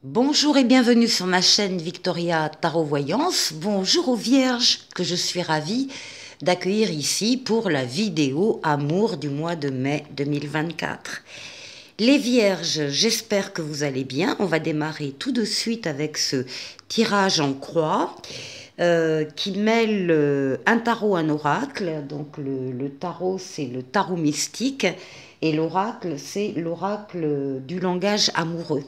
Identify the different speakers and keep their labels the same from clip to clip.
Speaker 1: Bonjour et bienvenue sur ma chaîne Victoria Tarot Voyance. Bonjour aux vierges que je suis ravie d'accueillir ici pour la vidéo Amour du mois de mai 2024. Les vierges, j'espère que vous allez bien. On va démarrer tout de suite avec ce tirage en croix qui mêle un tarot, un oracle. Donc le tarot, c'est le tarot mystique et l'oracle, c'est l'oracle du langage amoureux.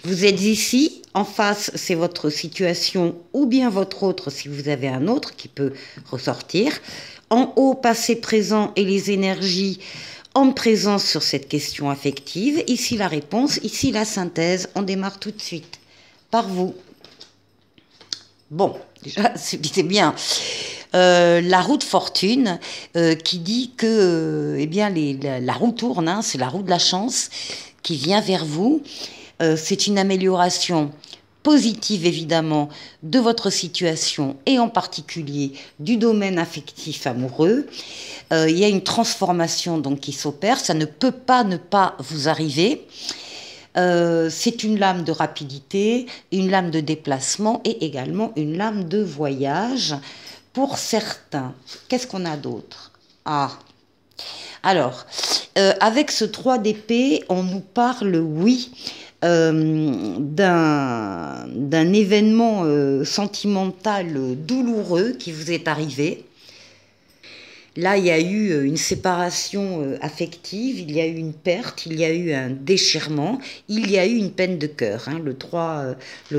Speaker 1: Vous êtes ici, en face, c'est votre situation ou bien votre autre si vous avez un autre qui peut ressortir. En haut, passé, présent et les énergies en présence sur cette question affective. Ici la réponse, ici la synthèse. On démarre tout de suite par vous. Bon, déjà, c'est bien. La roue de fortune qui dit que eh bien, la roue tourne, hein, c'est la roue de la chance qui vient vers vous. C'est une amélioration positive évidemment de votre situation et en particulier du domaine affectif amoureux. Il y a une transformation donc qui s'opère, ça ne peut pas ne pas vous arriver. C'est une lame de rapidité, une lame de déplacement et également une lame de voyage pour certains. Qu'est-ce qu'on a d'autre? Alors, avec ce 3 d'épée, on nous parle, oui, d'un événement sentimental douloureux qui vous est arrivé. Là, il y a eu une séparation affective, il y a eu une perte, il y a eu un déchirement, il y a eu une peine de cœur. Hein. Le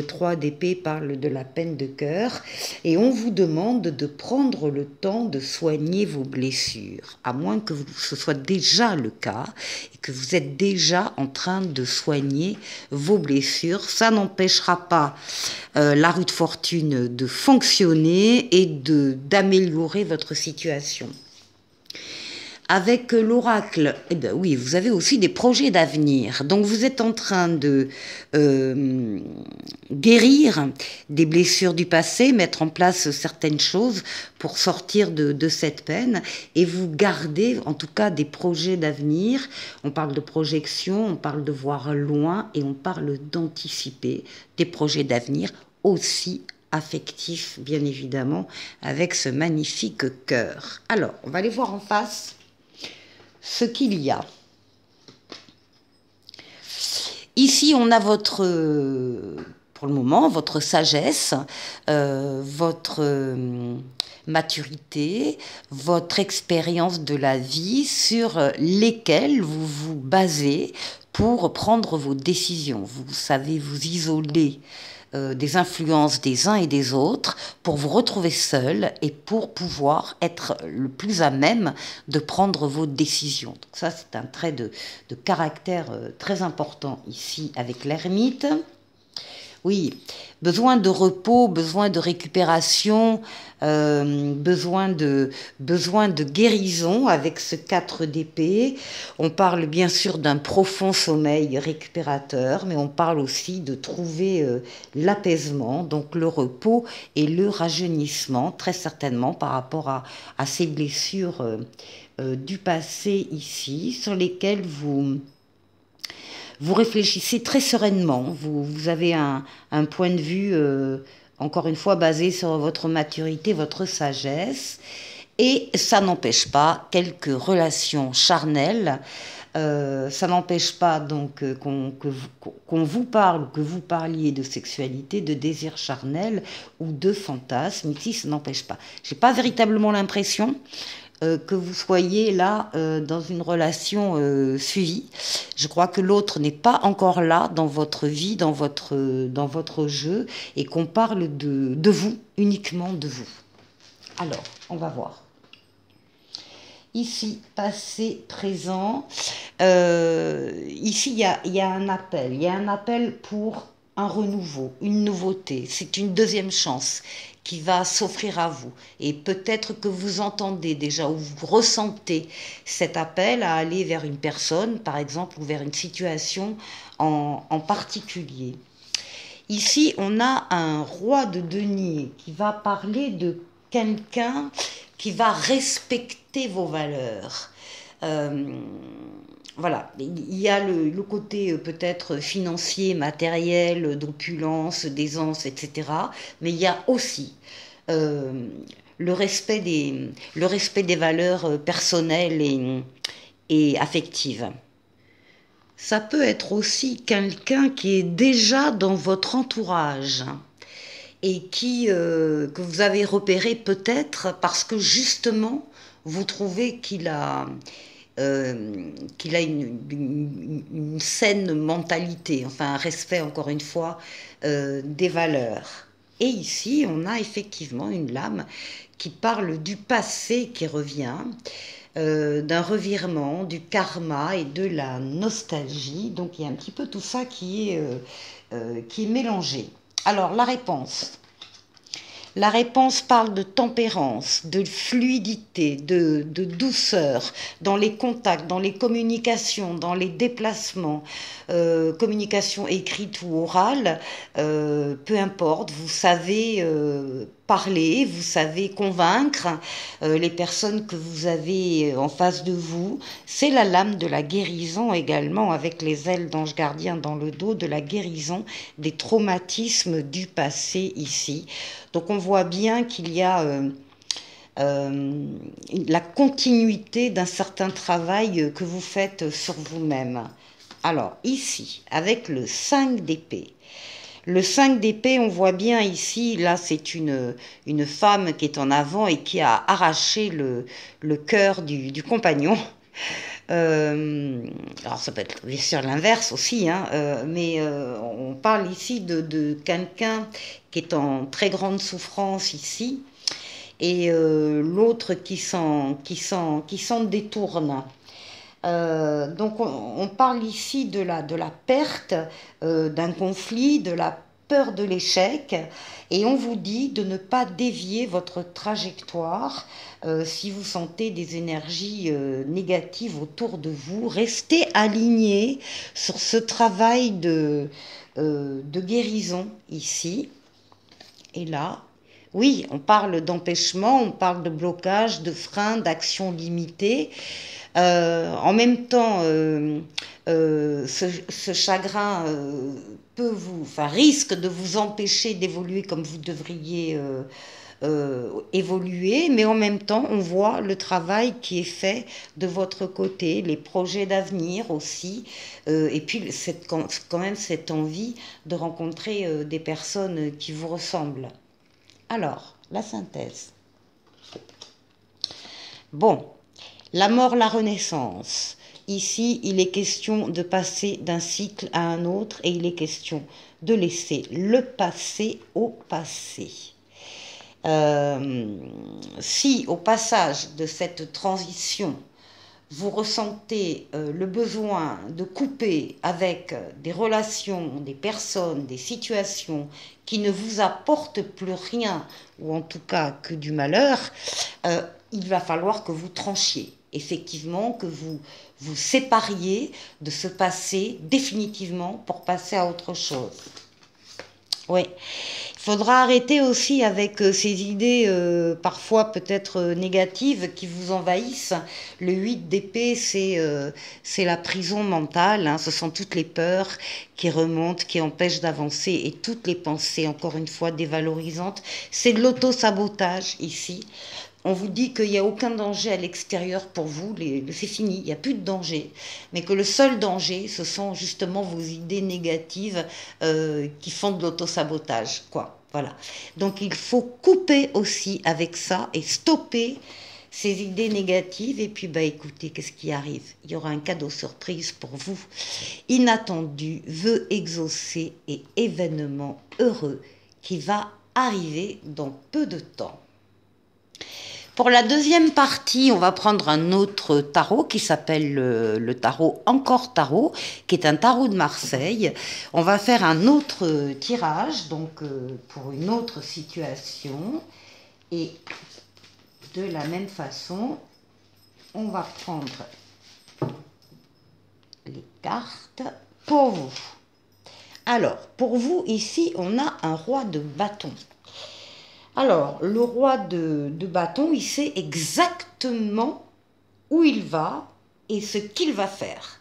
Speaker 1: 3 d'épée parle de la peine de cœur. Et on vous demande de prendre le temps de soigner vos blessures, à moins que ce soit déjà le cas et que vous êtes déjà en train de soigner vos blessures. Ça n'empêchera pas la roue de fortune de fonctionner et d'améliorer votre situation. Avec l'oracle, eh bien oui, vous avez aussi des projets d'avenir. Donc vous êtes en train de guérir des blessures du passé, mettre en place certaines choses pour sortir de cette peine et vous gardez en tout cas des projets d'avenir. On parle de projection, on parle de voir loin et on parle d'anticiper des projets d'avenir aussi affectifs, bien évidemment, avec ce magnifique cœur. Alors, on va aller voir en face ce qu'il y a. Ici, on a votre, pour le moment, votre sagesse, votre maturité, votre expérience de la vie sur lesquelles vous vous basez pour prendre vos décisions. Vous savez vous isoler des influences des uns et des autres pour vous retrouver seul et pour pouvoir être le plus à même de prendre vos décisions. Donc ça, c'est un trait de caractère très important ici avec l'ermite. Oui, besoin de repos, besoin de récupération, besoin de guérison avec ce 4 d'épée. On parle bien sûr d'un profond sommeil récupérateur, mais on parle aussi de trouver l'apaisement, donc le repos et le rajeunissement, très certainement par rapport à ces blessures du passé ici, sur lesquelles vous réfléchissez très sereinement, vous avez un point de vue, encore une fois, basé sur votre maturité, votre sagesse, et ça n'empêche pas quelques relations charnelles, ça n'empêche pas donc qu'on vous parle, que vous parliez de sexualité, de désir charnel ou de fantasme, ici ça n'empêche pas. J'ai pas véritablement l'impression que vous soyez là dans une relation suivie. Je crois que l'autre n'est pas encore là dans votre vie, dans votre jeu, et qu'on parle de vous, uniquement de vous. Alors, on va voir. Ici, passé, présent. Ici, il y a un appel. Il y a un appel pour un renouveau, une nouveauté. C'est une deuxième chance qui va s'offrir à vous. Et peut-être que vous entendez déjà ou vous ressentez cet appel à aller vers une personne, par exemple, ou vers une situation en particulier. Ici, on a un roi de denier qui va parler de quelqu'un qui va respecter vos valeurs. voilà, il y a le côté peut-être financier, matériel, d'opulence, d'aisance, etc. Mais il y a aussi euh, le respect des valeurs personnelles et affectives. Ça peut être aussi quelqu'un qui est déjà dans votre entourage et que vous avez repéré peut-être parce que justement vous trouvez qu'il a une saine mentalité, enfin un respect encore une fois des valeurs. Et ici, on a effectivement une lame qui parle du passé qui revient, d'un revirement, du karma et de la nostalgie. Donc il y a un petit peu tout ça qui est mélangé. Alors la réponse. La réponse parle de tempérance, de fluidité, de douceur dans les contacts, dans les communications, dans les déplacements, communication écrite ou orale, peu importe, vous savez parler, vous savez convaincre les personnes que vous avez en face de vous. C'est la lame de la guérison également, avec les ailes d'ange gardien dans le dos, de la guérison des traumatismes du passé ici. Donc on voit bien qu'il y a la continuité d'un certain travail que vous faites sur vous-même. Alors ici, avec le 5 d'épée, le 5 d'épée, on voit bien ici, là c'est une femme qui est en avant et qui a arraché le cœur du compagnon. Alors ça peut être bien sûr l'inverse aussi, hein, mais on parle ici de quelqu'un qui est en très grande souffrance ici, et l'autre qui s'en détourne. Donc on parle ici de la perte d'un conflit, de la peur de l'échec, et on vous dit de ne pas dévier votre trajectoire si vous sentez des énergies négatives autour de vous. Restez aligné sur ce travail de guérison ici et là. Oui, on parle d'empêchement, on parle de blocage, de frein, d'action limitée. En même temps, ce chagrin risque de vous empêcher d'évoluer comme vous devriez évoluer, mais en même temps, on voit le travail qui est fait de votre côté, les projets d'avenir aussi, et puis quand même cette envie de rencontrer des personnes qui vous ressemblent. Alors, la synthèse. Bon, la mort, la renaissance. Ici, il est question de passer d'un cycle à un autre et il est question de laisser le passé au passé. Si au passage de cette transition, vous ressentez le besoin de couper avec des relations, des personnes, des situations qui ne vous apportent plus rien, ou en tout cas que du malheur, il va falloir que vous tranchiez. Effectivement, que vous sépariez de ce passé définitivement pour passer à autre chose. Oui. Il faudra arrêter aussi avec ces idées parfois peut-être négatives qui vous envahissent. Le 8 d'épée, c'est la prison mentale, hein. Ce sont toutes les peurs qui remontent, qui empêchent d'avancer et toutes les pensées, encore une fois, dévalorisantes. C'est de l'auto-sabotage ici. On vous dit qu'il n'y a aucun danger à l'extérieur pour vous, c'est fini, il n'y a plus de danger, mais que le seul danger, ce sont justement vos idées négatives qui font de l'autosabotage, quoi. Voilà. Donc il faut couper aussi avec ça et stopper ces idées négatives. Et puis, bah écoutez, qu'est-ce qui arrive? Il y aura un cadeau surprise pour vous, inattendu, vœu exaucé et événement heureux qui va arriver dans peu de temps. Pour la deuxième partie, on va prendre un autre tarot qui s'appelle le tarot Encore Tarot, qui est un tarot de Marseille. On va faire un autre tirage, donc pour une autre situation. Et de la même façon, on va prendre les cartes pour vous. Alors, pour vous, ici, on a un roi de bâton. Alors, le roi de bâton, il sait exactement où il va et ce qu'il va faire.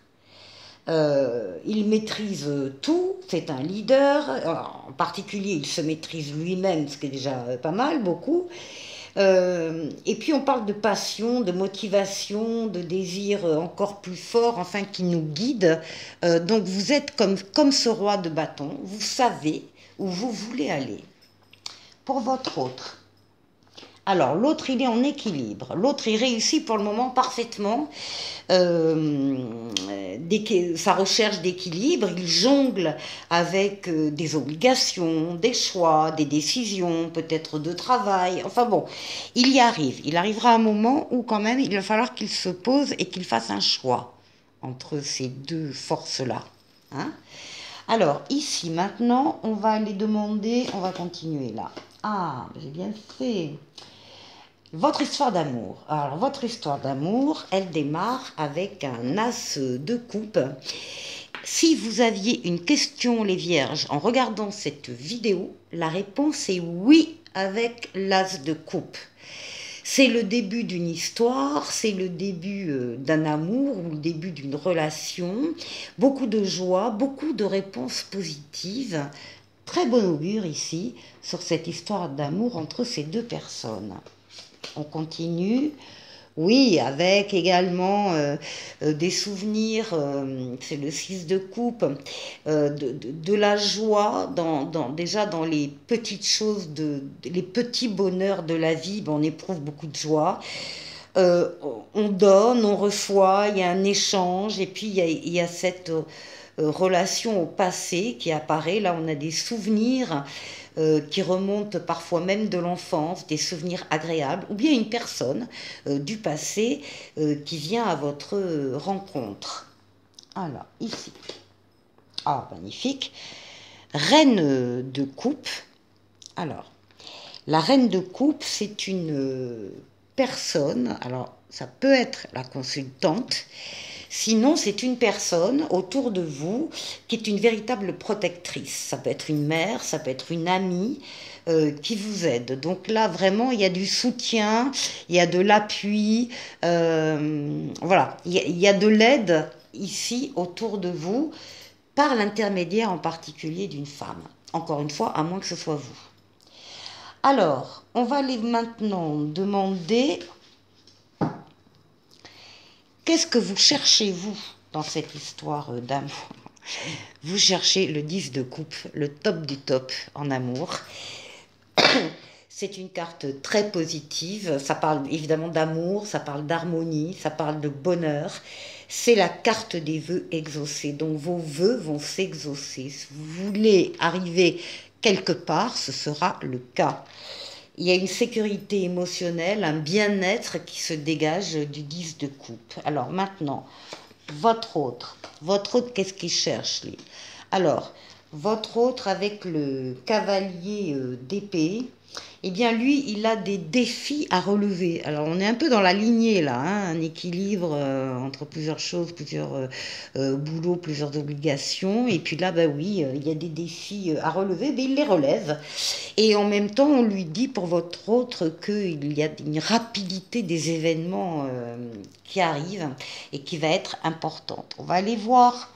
Speaker 1: Il maîtrise tout, c'est un leader. Alors, en particulier, il se maîtrise lui-même, ce qui est déjà pas mal, beaucoup. Et puis on parle de passion, de motivation, de désir encore plus fort, enfin qui nous guide. Donc vous êtes comme ce roi de bâton, vous savez où vous voulez aller. Pour votre autre. Alors l'autre il est en équilibre, l'autre il réussit pour le moment parfaitement sa recherche d'équilibre, il jongle avec des obligations, des choix, des décisions, peut-être de travail, enfin bon, il y arrive, il arrivera un moment où quand même il va falloir qu'il se pose et qu'il fasse un choix entre ces deux forces-là. Hein. Alors ici maintenant on va aller demander, on va continuer là. Ah, j'ai bien fait. Votre histoire d'amour. Alors, votre histoire d'amour, elle démarre avec un as de coupe. Si vous aviez une question, les vierges, en regardant cette vidéo, la réponse est oui avec l'as de coupe. C'est le début d'une histoire, c'est le début d'un amour ou le début d'une relation. Beaucoup de joie, beaucoup de réponses positives. Très bon augure ici sur cette histoire d'amour entre ces deux personnes. On continue, oui, avec également des souvenirs, c'est le 6 de coupe, de la joie, déjà dans les petites choses, les petits bonheurs de la vie, on éprouve beaucoup de joie. On donne, on reçoit, il y a un échange, et puis il y a cette relation au passé qui apparaît. Là, on a des souvenirs qui remontent parfois même de l'enfance, des souvenirs agréables, ou bien une personne du passé qui vient à votre rencontre. Alors, ici. Ah, magnifique. Reine de coupe. Alors, la reine de coupe, c'est une personne, alors ça peut être la consultante, sinon c'est une personne autour de vous qui est une véritable protectrice. Ça peut être une mère, ça peut être une amie qui vous aide. Donc là vraiment il y a du soutien, il y a de l'appui, voilà, il y a de l'aide ici autour de vous par l'intermédiaire en particulier d'une femme. Encore une fois, à moins que ce soit vous. Alors, on va aller maintenant demander qu'est-ce que vous cherchez, vous, dans cette histoire d'amour. Vous cherchez le 10 de coupe, le top du top en amour. C'est une carte très positive, ça parle évidemment d'amour, ça parle d'harmonie, ça parle de bonheur. C'est la carte des vœux exaucés, donc vos vœux vont s'exaucer. Si vous voulez arriver quelque part, ce sera le cas. Il y a une sécurité émotionnelle, un bien-être qui se dégage du 10 de coupe. Alors maintenant, votre autre, qu'est-ce qu'il cherche, lui? Alors, votre autre avec le cavalier d'épée, eh bien lui, il a des défis à relever. Alors on est un peu dans la lignée là, hein, un équilibre entre plusieurs choses, plusieurs boulots, plusieurs obligations. Et puis là, bah oui, il y a des défis à relever, mais il les relève. Et en même temps, on lui dit pour votre autre qu'il y a une rapidité des événements qui arrivent et qui va être importante. On va aller voir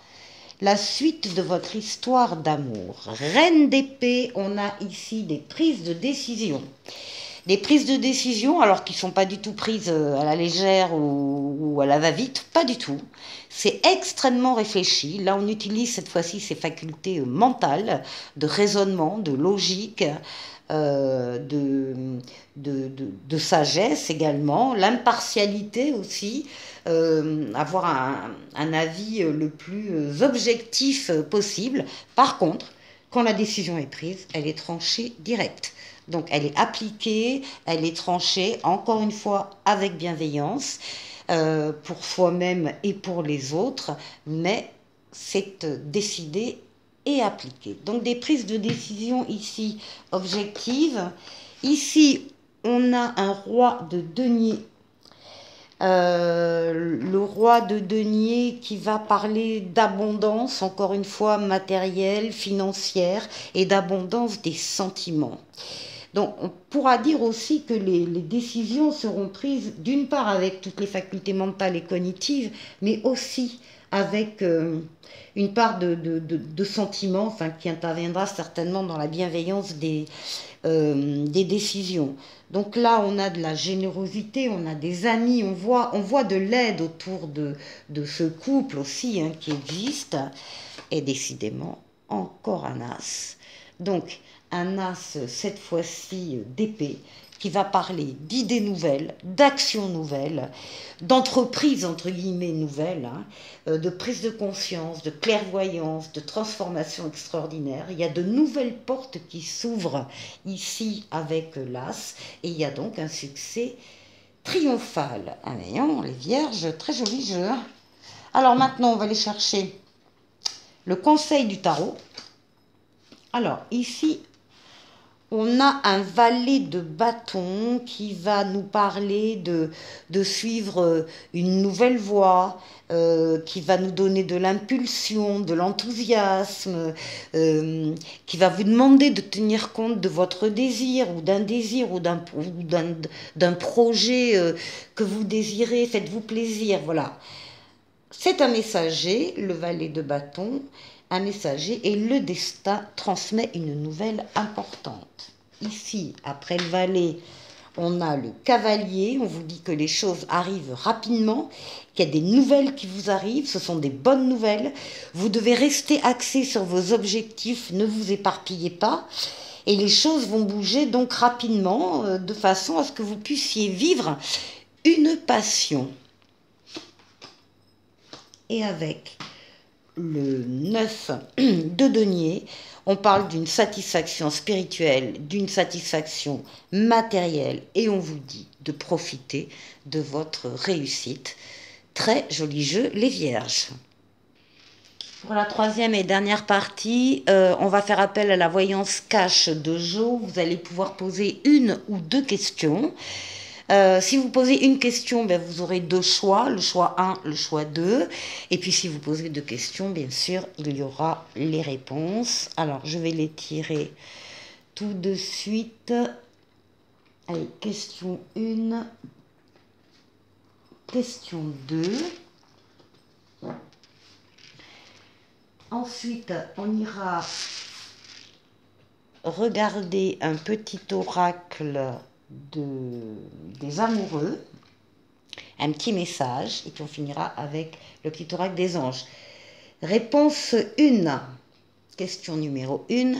Speaker 1: la suite de votre histoire d'amour. Reine d'épée, on a ici des prises de décision. Des prises de décision, alors qui ne sont pas du tout prises à la légère ou à la va-vite, pas du tout. C'est extrêmement réfléchi. Là, on utilise cette fois-ci ses facultés mentales, de raisonnement, de logique, de sagesse également, l'impartialité aussi, avoir un avis le plus objectif possible. Par contre, quand la décision est prise, elle est tranchée directe. Donc elle est appliquée, elle est tranchée, encore une fois, avec bienveillance, pour soi-même et pour les autres, mais c'est décidé et appliqué. Donc des prises de décision ici objectives. Ici, on a un roi de denier. Le roi de denier qui va parler d'abondance, encore une fois matérielle, financière, et d'abondance des sentiments. Donc on pourra dire aussi que les décisions seront prises d'une part avec toutes les facultés mentales et cognitives, mais aussi avec une part de sentiment, enfin, qui interviendra certainement dans la bienveillance des décisions. Donc là, on a de la générosité, on a des amis, on voit de l'aide autour de ce couple aussi, hein, qui existe. Et décidément, encore un as. Donc, un as, cette fois-ci, d'épée, qui va parler d'idées nouvelles, d'actions nouvelles, d'entreprises, entre guillemets, nouvelles, hein, de prise de conscience, de clairvoyance, de transformation extraordinaire. Il y a de nouvelles portes qui s'ouvrent ici avec l'as, et il y a donc un succès triomphal. Ah, voyons, les vierges, très joli jeu. Alors maintenant, on va aller chercher le conseil du tarot. Alors, ici, on a un valet de bâton qui va nous parler de suivre une nouvelle voie, qui va nous donner de l'impulsion, de l'enthousiasme, qui va vous demander de tenir compte de votre désir ou d'un projet que vous désirez. Faites-vous plaisir, voilà. C'est un messager, le valet de bâton, un messager, et le destin transmet une nouvelle importante. Ici, après le valet, on a le cavalier, on vous dit que les choses arrivent rapidement, qu'il y a des nouvelles qui vous arrivent, ce sont des bonnes nouvelles. Vous devez rester axé sur vos objectifs, ne vous éparpillez pas, et les choses vont bouger donc rapidement, de façon à ce que vous puissiez vivre une passion. Et avec le 9 de denier, on parle d'une satisfaction spirituelle, d'une satisfaction matérielle, et on vous dit de profiter de votre réussite. Très joli jeu, les vierges. Pour la troisième et dernière partie, on va faire appel à la voyance cash de Jo. Vous allez pouvoir poser une ou deux questions. Si vous posez une question, ben, vous aurez deux choix, le choix 1, le choix 2. Et puis si vous posez deux questions, bien sûr, il y aura les réponses. Alors, je vais les tirer tout de suite. Allez, question 1, question 2. Ensuite, on ira regarder un petit oracle des amoureux, un petit message, et puis on finira avec le petit oracle des anges. Réponse 1, question numéro 1,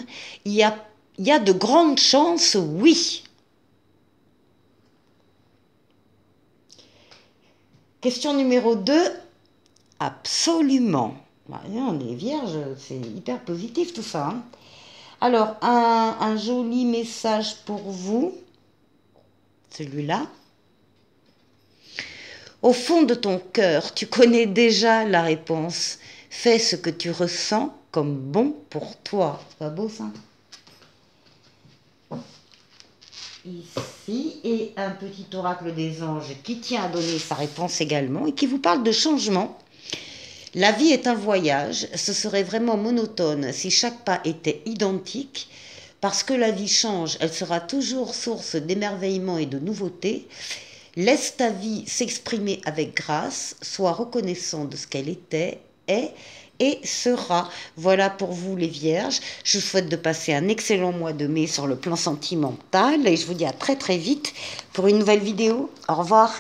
Speaker 1: il y a de grandes chances, oui. Question numéro 2, absolument. On est vierge, c'est hyper positif tout ça. Hein. Alors, un joli message pour vous. Celui-là. Au fond de ton cœur, tu connais déjà la réponse. Fais ce que tu ressens comme bon pour toi. C'est pas beau ça? Ici, et un petit oracle des anges qui tient à donner sa réponse également et qui vous parle de changement. La vie est un voyage, ce serait vraiment monotone si chaque pas était identique. Parce que la vie change, elle sera toujours source d'émerveillement et de nouveautés. Laisse ta vie s'exprimer avec grâce, sois reconnaissant de ce qu'elle était, est et sera. Voilà pour vous les vierges. Je vous souhaite de passer un excellent mois de mai sur le plan sentimental et je vous dis à très très vite pour une nouvelle vidéo. Au revoir.